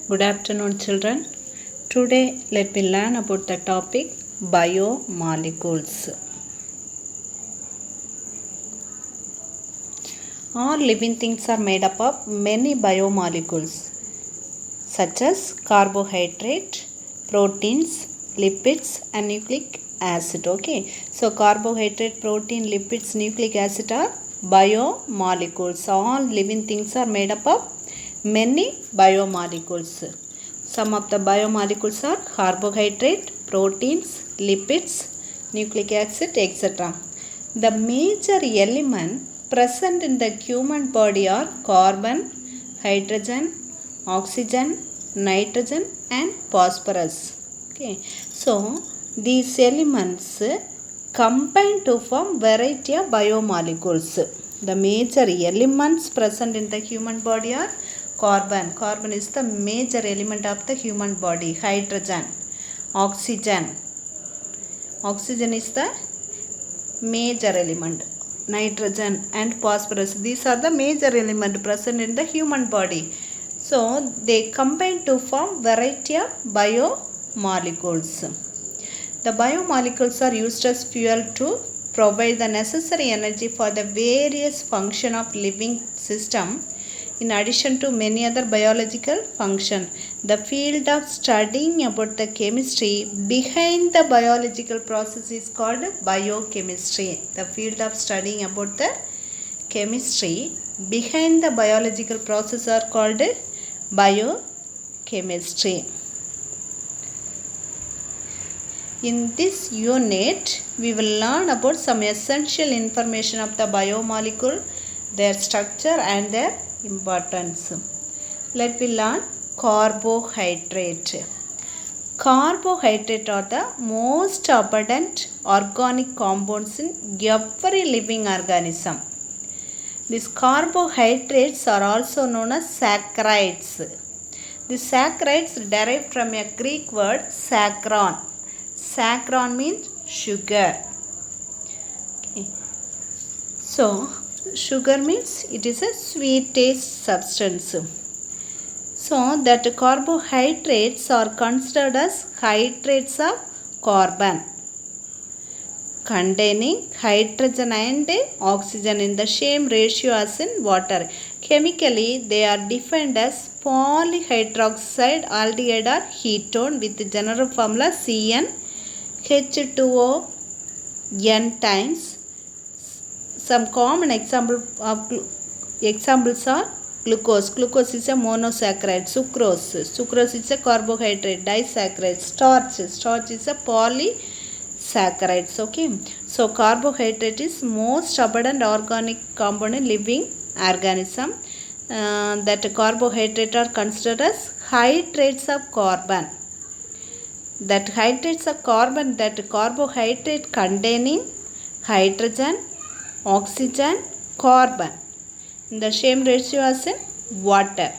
Good afternoon, children. Today, let me learn about the topic biomolecules. All living things are made up of many biomolecules, such as carbohydrate, proteins, lipids, and nucleic acid. Okay, so carbohydrate, protein, lipids, nucleic acid are biomolecules. All living things are made up of many biomolecules. Some of the biomolecules are carbohydrate, proteins, lipids, nucleic acid, etc. The major element present in the human body are carbon, hydrogen, oxygen, nitrogen, and phosphorus. Okay, so these elements combine to form variety of biomolecules. The major elements present in the human body are carbon. Carbon is the major element of the human body. Hydrogen, oxygen. Oxygen is the major element. Nitrogen and phosphorus. These are the major elements present in the human body. So they combine to form variety of biomolecules. The biomolecules are used as fuel to provide the necessary energy for the various function of living system. In addition to many other biological functions, the field of studying about the chemistry behind the biological process is called biochemistry. The field of studying about the chemistry behind the biological process are called biochemistry. In this unit, we will learn about some essential information of the biomolecule, their structure and their importance. Let me learn carbohydrate. Carbohydrate are the most abundant organic compounds in every living organism. These carbohydrates are also known as saccharides. The saccharides derived from a Greek word saccharon. Saccharon means sugar. Okay. So, sugar means it is a sweet taste substance. So, that carbohydrates are considered as hydrates of carbon containing hydrogen and oxygen in the same ratio as in water. Chemically, they are defined as polyhydroxide aldehyde or ketone with the general formula CnH2O n times. Some common examples are glucose. Glucose is a monosaccharide. Sucrose is a carbohydrate. Disaccharide. Starch is a polysaccharides. Okay. So carbohydrate is most abundant organic compound in living organism. That carbohydrate are considered as hydrates of carbon. That hydrates of carbon, that carbohydrate containing hydrogen, oxygen, carbon in the same ratio as in water.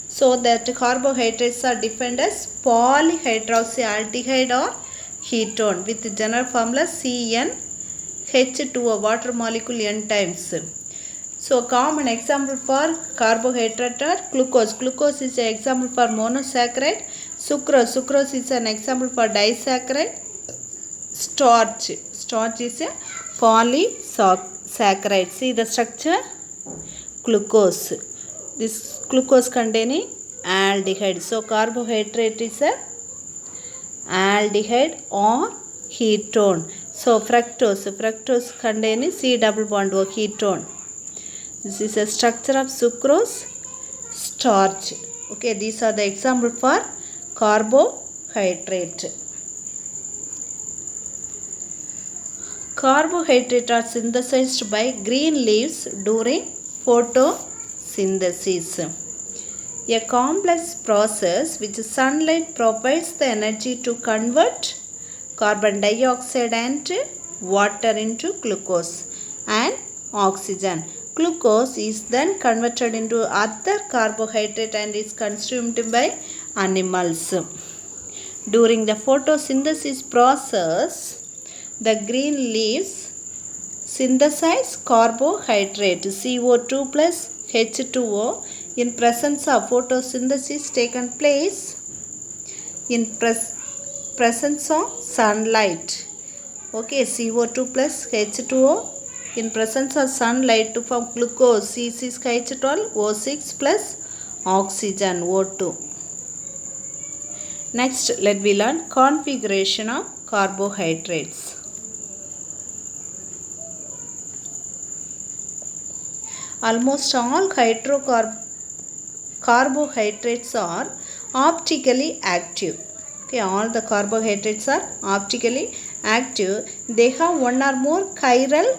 So that carbohydrates are defined as polyhydroxyaldehyde or ketone with the general formula CnH2O, water molecule n times. So common example for carbohydrate are glucose. Glucose is an example for monosaccharide. Sucrose is an example for disaccharide. Starch is a polysaccharide. See the structure. Glucose. This glucose containing aldehyde. So carbohydrate is a aldehyde or ketone. So fructose containing C double bond O, ketone. This is a structure of sucrose, starch. Okay, these are the example for carbohydrate. Carbohydrates are synthesized by green leaves during photosynthesis, a complex process which sunlight provides the energy to convert carbon dioxide and water into glucose and oxygen. Glucose is then converted into other carbohydrate and is consumed by animals. During the photosynthesis process, the green leaves synthesize carbohydrate CO2 plus H2O in presence of photosynthesis taken place in presence of sunlight. Okay, CO2 plus H2O in presence of sunlight to form glucose, C6H12, O6 plus oxygen, O2. Next, let me learn configuration of carbohydrates. Almost all carbohydrates are optically active. Okay, all the carbohydrates are optically active. They have one or more chiral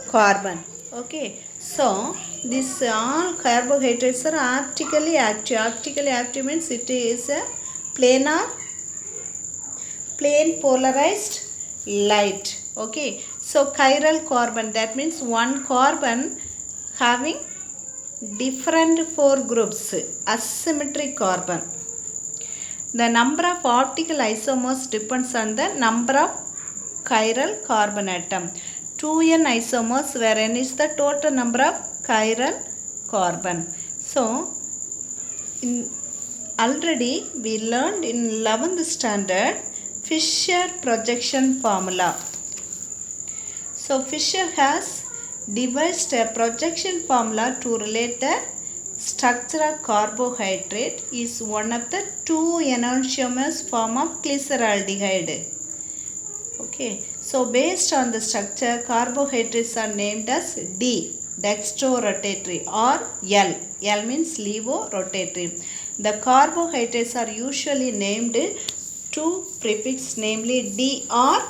carbon. Okay, so this all carbohydrates are optically active. Optically active means it is a plane polarized light. Okay, so chiral carbon, that means one carbon having different 4 groups, asymmetric carbon. The number of optical isomers depends on the number of chiral carbon atom. 2n isomers where n is the total number of chiral carbon. So already we learned in 11th standard Fischer projection formula. So Fischer has devised a projection formula to relate the structure of carbohydrate is one of the 2 enantiomers form of glyceraldehyde. Okay, so based on the structure, carbohydrates are named as D, dextrorotatory, or L. L means levorotatory. The carbohydrates are usually named 2 prefix, namely D or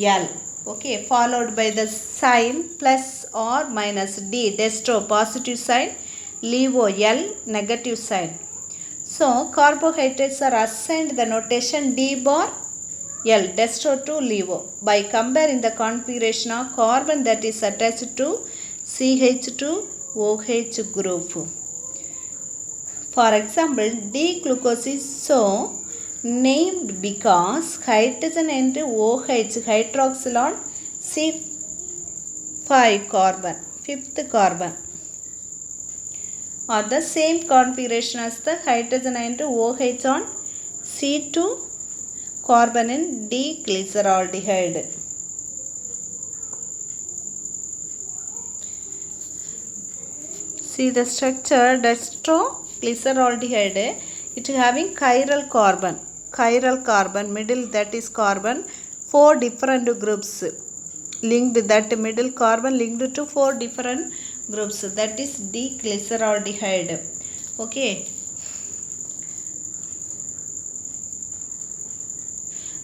L. Okay, followed by the sign plus or minus. D, dextro, positive sign, levo, L, negative sign. So carbohydrates are assigned the notation D bar L, dextro to levo, by comparing the configuration of carbon that is attached to CH2OH group. For example, D-glucose is so named because hydrogen and OH hydroxyl on C5 carbon, 5th carbon, are the same configuration as the hydrogen and OH on C2 carbon in D-glyceraldehyde. See the structure, dextroglyceraldehyde, it having chiral carbon, middle, that is carbon, 4 different groups linked, that middle carbon linked to 4 different groups, that is D-glyceraldehyde. Okay,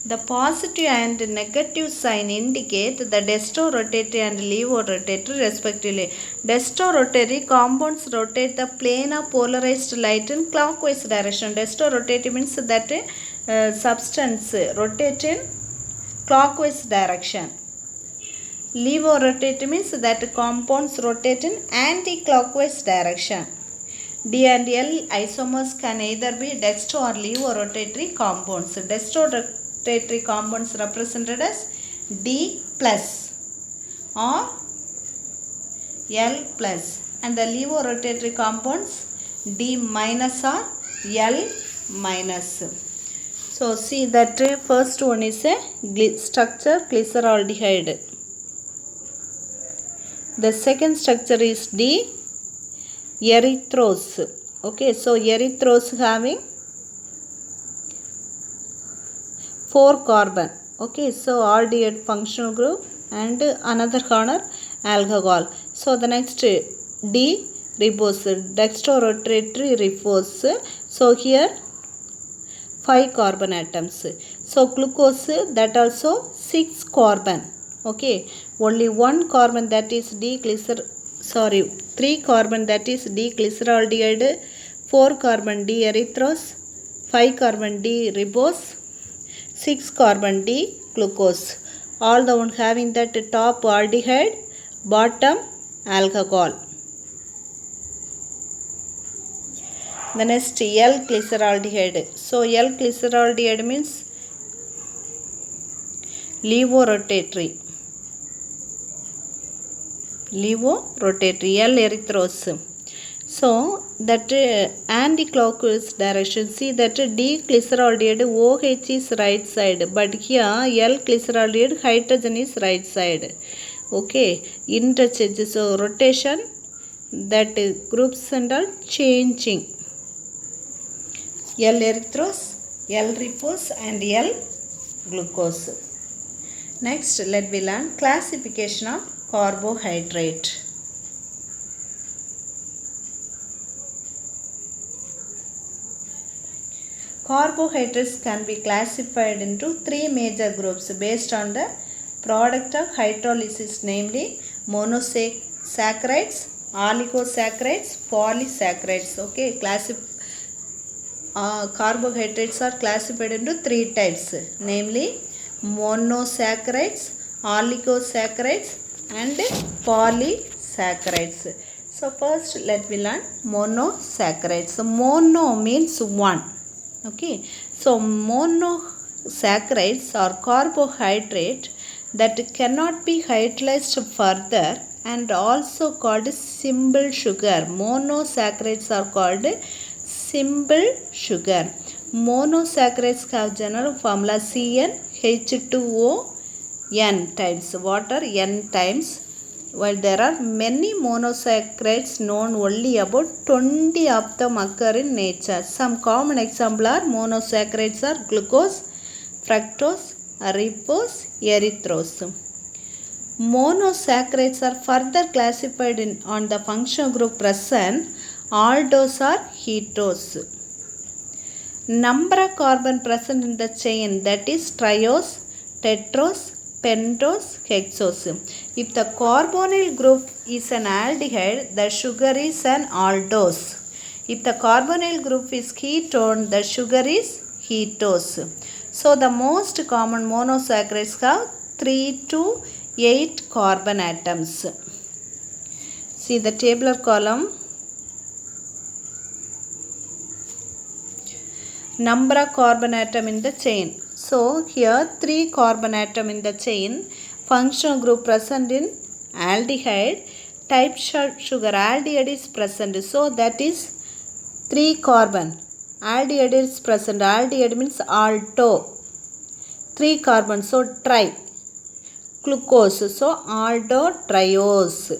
the positive and negative sign indicate the dextrorotatory and levorotatory respectively. Dextrorotatory compounds rotate the plane of polarized light in clockwise direction. Dextrorotatory means that substance rotate in clockwise direction. Levorotatory means that compounds rotate in anti-clockwise direction. D and L isomers can either be dextro or levorotatory compounds. Dextrorotatory compounds represented as D plus or L plus, and the levorotatory compounds D minus or L minus. So see that first one is a structure glyceraldehyde. The second structure is D, erythrose. Okay, so erythrose having 4 carbon. Okay, so aldehyde functional group and another corner alcohol. So the next D, ribose, dextrorotatory ribose. So here 5 carbon atoms. So glucose, that also 6 carbon. Okay, only 1 carbon, that is 3 carbon, that is D-glyceraldehyde, 4 carbon D-erythrose, 5 carbon D-ribose, 6 carbon D-glucose. All the one having that top aldehyde, bottom alcohol. The next L-glyceraldehyde. So L-glyceraldehyde means levorotatory. L-erythrose. So that anti-clockwise direction, see that D-glyceraldehyde OH is right side, but here L-glyceraldehyde hydrogen is right side. Okay, interchange, so rotation, that groups and all changing. L-erythrose, L-ribose and L-glucose. Next, let we learn classification of carbohydrate. Carbohydrates can be classified into three major groups based on the product of hydrolysis, namely monosaccharides, oligosaccharides, polysaccharides. Okay, carbohydrates are classified into three types, namely monosaccharides, oligosaccharides and polysaccharides. So first let me learn monosaccharides. So mono means one. Okay, so monosaccharides are carbohydrate that cannot be hydrolyzed further and also called simple sugar. Monosaccharides are called simple sugar. Monosaccharides have general formula CnH2O(n) times water n times. While there are many monosaccharides known, only about 20 of them occur in nature. Some common examples are monosaccharides are glucose, fructose, ribose, erythrose. Monosaccharides are further classified on the functional group present, aldose or ketose. Number of carbon present in the chain, that is triose, tetrose, pentose, hexose. If the carbonyl group is an aldehyde, the sugar is an aldose. If the carbonyl group is ketone, the sugar is ketose. So the most common monosaccharides have 3 to 8 carbon atoms. See the tabular column. Number of carbon atom in the chain. So here 3 carbon atom in the chain. Functional group present in aldehyde. Type sugar aldehyde is present. So that is 3 carbon. Aldehyde is present. Aldehyde means alto. 3 carbon. So tri. Glucose. So aldotriose.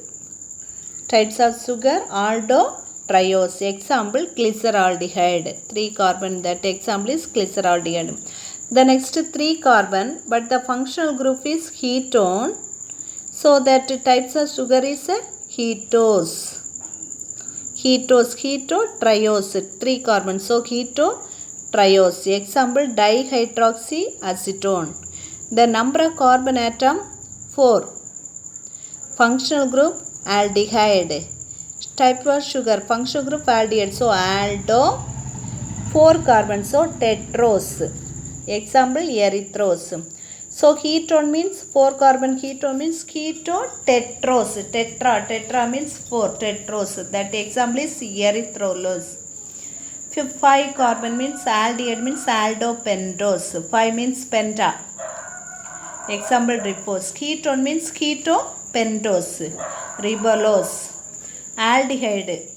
Types of sugar aldotriose. Example glyceraldehyde. 3 carbon. That example is glyceraldehyde. The next 3 carbon, but the functional group is ketone. So that types of sugar is ketose. Ketotriose. 3 carbon. So ketotriose. Example dihydroxyacetone. The number of carbon atom 4. Functional group aldehyde. Type of sugar, functional group aldehyde. So aldo. 4 carbon. So tetrose. Example erythrose. So ketone means 4 carbon. Ketone means ketotetrose. Tetra means 4. Tetrose. That example is erythrolose. 5 carbon means aldehyde means aldopentose. 5 means penta. Example ribose. Ketone means ketopentose. Ribulose. Aldehyde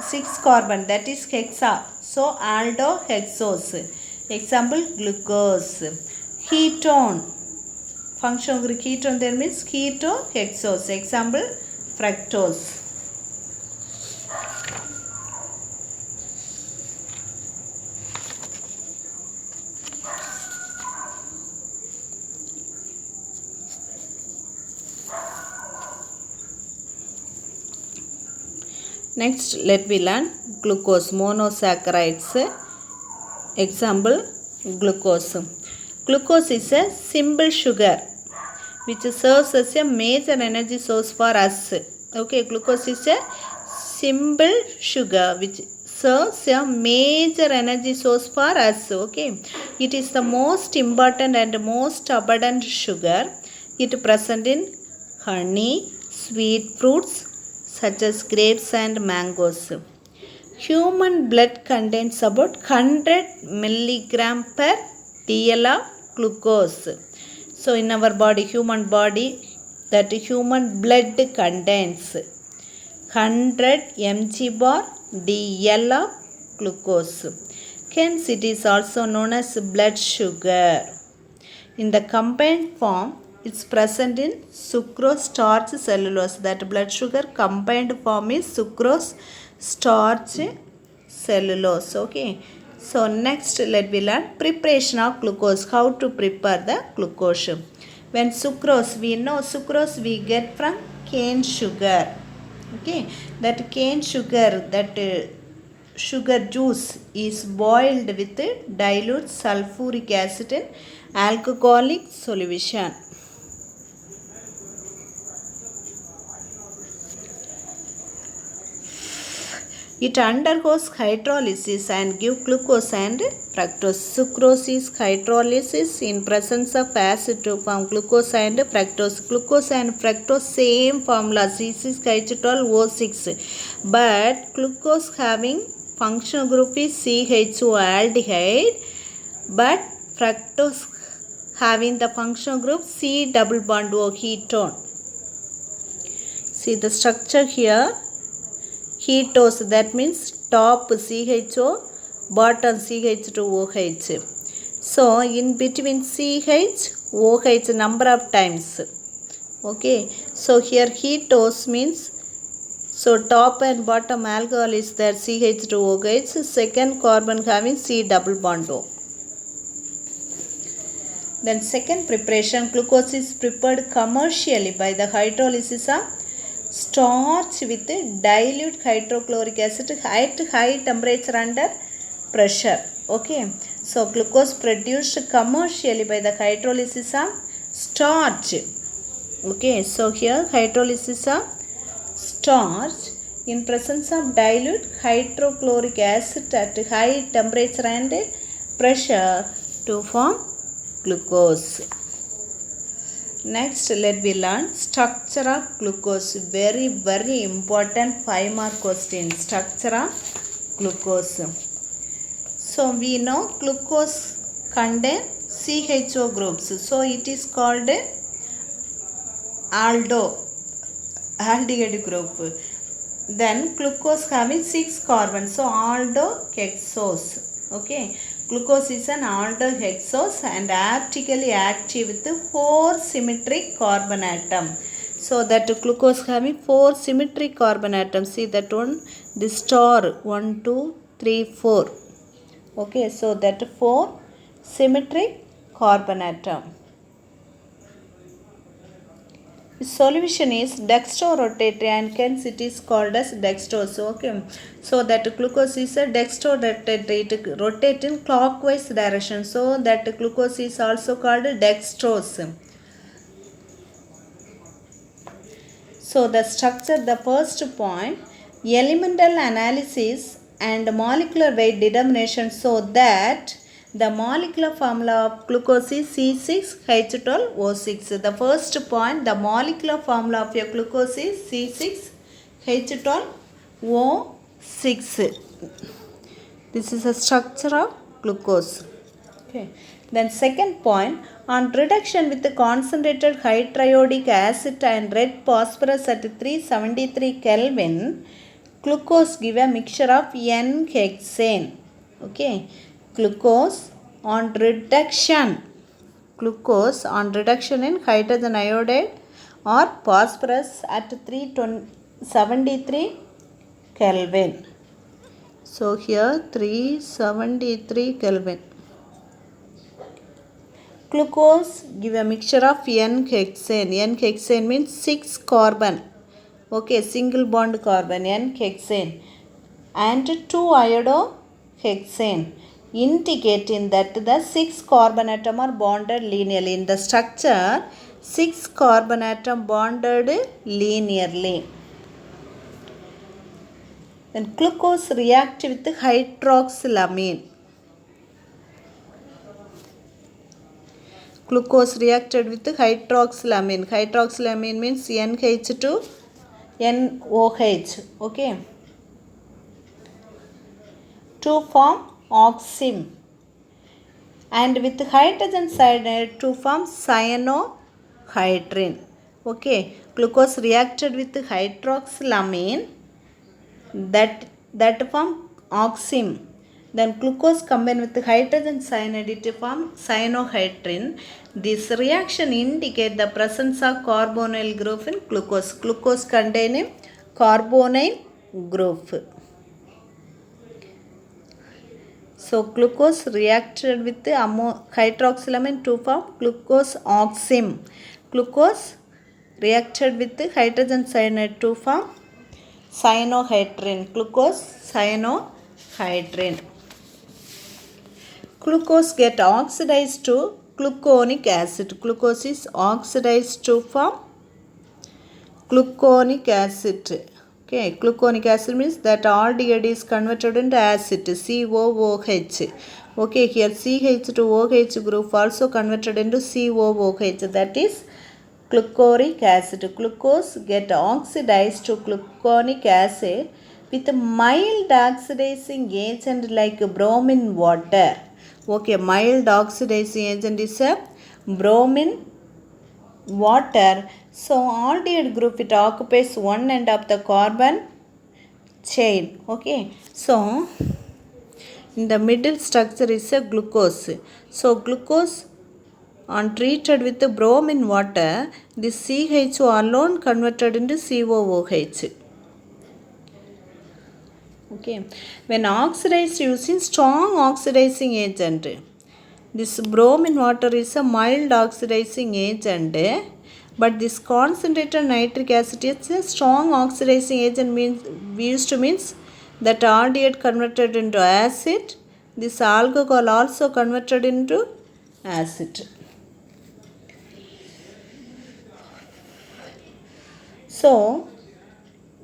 6 carbon, that is hexa. So aldohexose. Example glucose. Ketone. Functional group ketone there means ketohexose. Example fructose. Next, let me learn glucose, monosaccharides. Example, glucose. Glucose is a simple sugar which serves as a major energy source for us. Okay, glucose is a simple sugar which serves a major energy source for us. Okay, it is the most important and most abundant sugar. It present in honey, sweet fruits such as grapes and mangoes. Human blood contains about 100 milligram per dl of glucose. So in our body, human body, that human blood contains 100 mg bar D. Yellow glucose. Hence, it is also known as blood sugar. In the combined form, it's present in sucrose, starch, cellulose. That blood sugar combined form is sucrose, starch, cellulose. Okay. So next, let me learn preparation of glucose. How to prepare the glucose? When sucrose, we know sucrose we get from cane sugar. Okay, that cane sugar, that sugar juice is boiled with dilute sulfuric acid in alcoholic solution. It undergoes hydrolysis and give glucose and fructose. Sucrose is hydrolysis in presence of acid to form glucose and fructose. Glucose and fructose same formula, C6H12O6. But glucose having functional group is CHO aldehyde, but fructose having the functional group C double bond O ketone. See the structure here. Ketose, that means top CHO, bottom CH2OH. So in between CH, OH number of times. Okay, so here ketose means, so top and bottom alcohol is there CH2OH, second carbon having C double bond O. Then second preparation, glucose is prepared commercially by the hydrolysis of starch with dilute hydrochloric acid at high temperature under pressure. Okay, so glucose produced commercially by the hydrolysis of starch. Okay, so here hydrolysis of starch in presence of dilute hydrochloric acid at high temperature and pressure to form glucose. Next, let me learn structure of glucose. Very important 5-mark question. Structure of glucose. So we know glucose contain CHO groups. So it is called aldehyde group. Then glucose having 6 carbons. So aldohexose. Okay. Glucose is an aldohexose and optically active with 4 symmetric carbon atom. So that glucose having 4 symmetric carbon atoms. See that one, this star 1, 2, 3, 4. Okay, so that 4 symmetric carbon atom. Solution is dextrorotatory and hence it is called as dextrose. Okay, so that glucose is a dextrorotatory, it rotates in clockwise direction, so that glucose is also called dextrose. So the structure, the first point, elemental analysis and molecular weight determination, so that the molecular formula of glucose is C6H12O6. The first point, the molecular formula of your glucose is C6H12O6. This is a structure of glucose. Okay. Then second point, on reduction with the concentrated hydriodic acid and red phosphorus at 373 Kelvin, glucose give a mixture of N-hexane. Okay. Glucose on reduction in hydrogen iodide or phosphorus at 373 Kelvin. So here 373 Kelvin. Glucose give a mixture of N-hexane. N-hexane means 6 carbon. Okay, single bond carbon, N-hexane, and 2 iodohexane, indicating that the 6 carbon atom are bonded linearly. In the structure, 6 carbon atom bonded linearly. Then glucose react with hydroxylamine. Glucose reacted with hydroxylamine. Hydroxylamine means NH2NOH. Okay. To form oxime. And with hydrogen cyanide to form cyanohydrin. Okay. Glucose reacted with hydroxylamine. That that form oxime. Then glucose combined with hydrogen cyanide to form cyanohydrin. This reaction indicate the presence of carbonyl group in glucose. Glucose containing carbonyl group. So glucose reacted with the hydroxylamine to form glucose oxime. Glucose reacted with the hydrogen cyanide to form cyanohydrin. Glucose cyanohydrin. Glucose get oxidized to gluconic acid. Glucose is oxidized to form gluconic acid. Okay, gluconic acid means that aldehyde is converted into acid, COOH. Okay, here CH to OH group also converted into COOH, that is glucoric acid. Glucose get oxidized to gluconic acid with mild oxidizing agent like bromine water. Okay, mild oxidizing agent is a bromine water. So aldehyde group, it occupies one end of the carbon chain. Okay, so in the middle structure is a glucose. So glucose on treated with the bromine water, this CHO alone converted into COOH. Okay, when oxidized using strong oxidizing agent, this bromine water is a mild oxidizing agent, but this concentrated nitric acid is a strong oxidizing agent, means that aldehyde converted into acid. This alcohol also converted into acid. So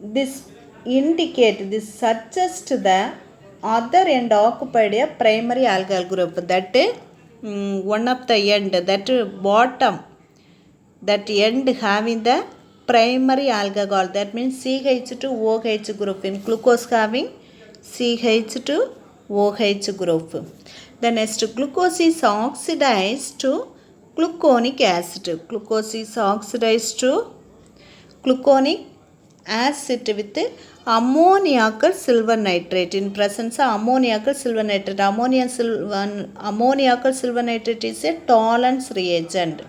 this suggests the other end occupied a primary alkyl group, that one of the end, that bottom, that end having the primary alcohol, that means CH2OH group, in glucose having CH2OH group. The next, glucose is oxidized to gluconic acid. Glucose is oxidized to gluconic acid with ammoniacal silver nitrate, in presence of ammoniacal silver nitrate. Ammoniacal silver nitrate is a tolerance reagent.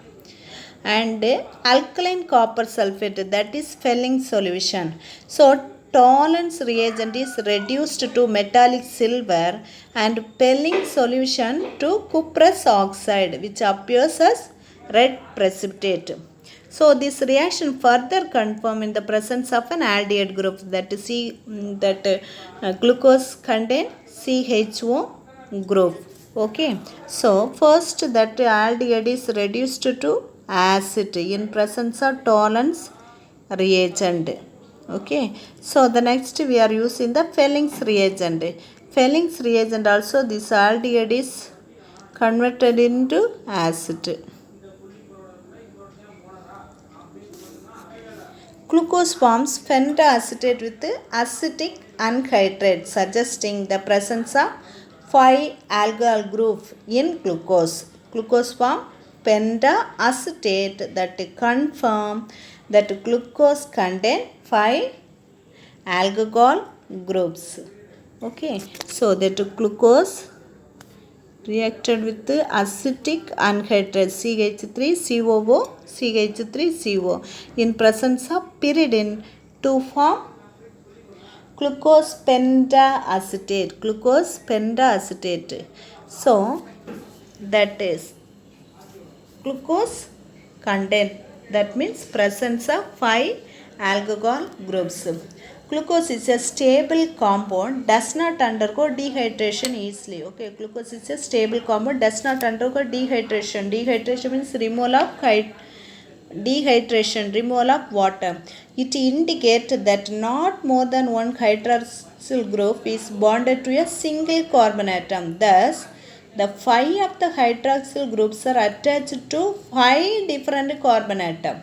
And alkaline copper sulfate, that is Fehling solution. So tolerance reagent is reduced to metallic silver and Fehling solution to cuprous oxide, which appears as red precipitate. So this reaction further confirmed in the presence of an aldehyde group, that glucose contain CHO group. Okay, so first that aldehyde is reduced to acid in presence of tolerance reagent. Okay, so the next we are using the Fehling's reagent. Fehling's reagent also, this aldehyde is converted into acid. Glucose forms pentacetate with acetic anhydride, suggesting the presence of 5 alkyl group in glucose. Glucose form pentacetate, that confirm that glucose contain 5 alcohol groups. Okay, so that glucose reacted with the acetic anhydride CH3COO, CH3CO in presence of pyridine to form glucose pentacetate. Glucose pentacetate. So that is glucose content, that means presence of 5 alcohol groups. Glucose is a stable compound, does not undergo dehydration easily. Okay, glucose is a stable compound, does not undergo dehydration. Dehydration means removal of water. It indicates that not more than one hydroxyl group is bonded to a single carbon atom. Thus, the 5 of the hydroxyl groups are attached to 5 different carbon atoms.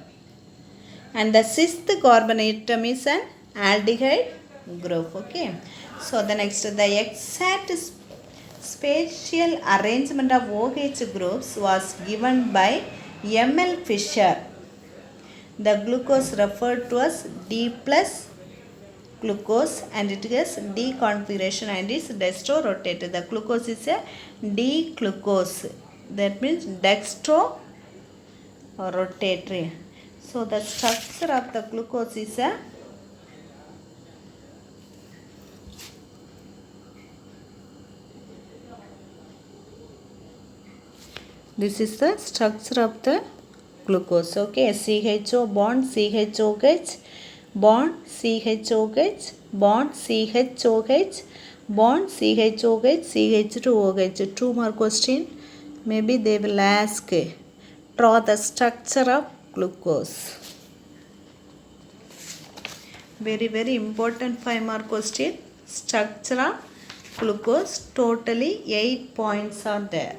And the 6th carbon atom is an aldehyde group. Okay, so the next, the exact spatial arrangement of OH groups was given by M.L. Fisher. The glucose referred to as D plus glucose and it has D configuration and is dextrorotated. The glucose is a D glucose. That means dextrorotatory. So the structure of the glucose is a this is the structure of the glucose. Okay, CHO bond CHOH bond CHOH bond CHOH bond CHOH CH2OH. 2 more question. Maybe they will ask, draw the structure of glucose. Very important 5 mark question. Structure of glucose. Totally 8 points are there.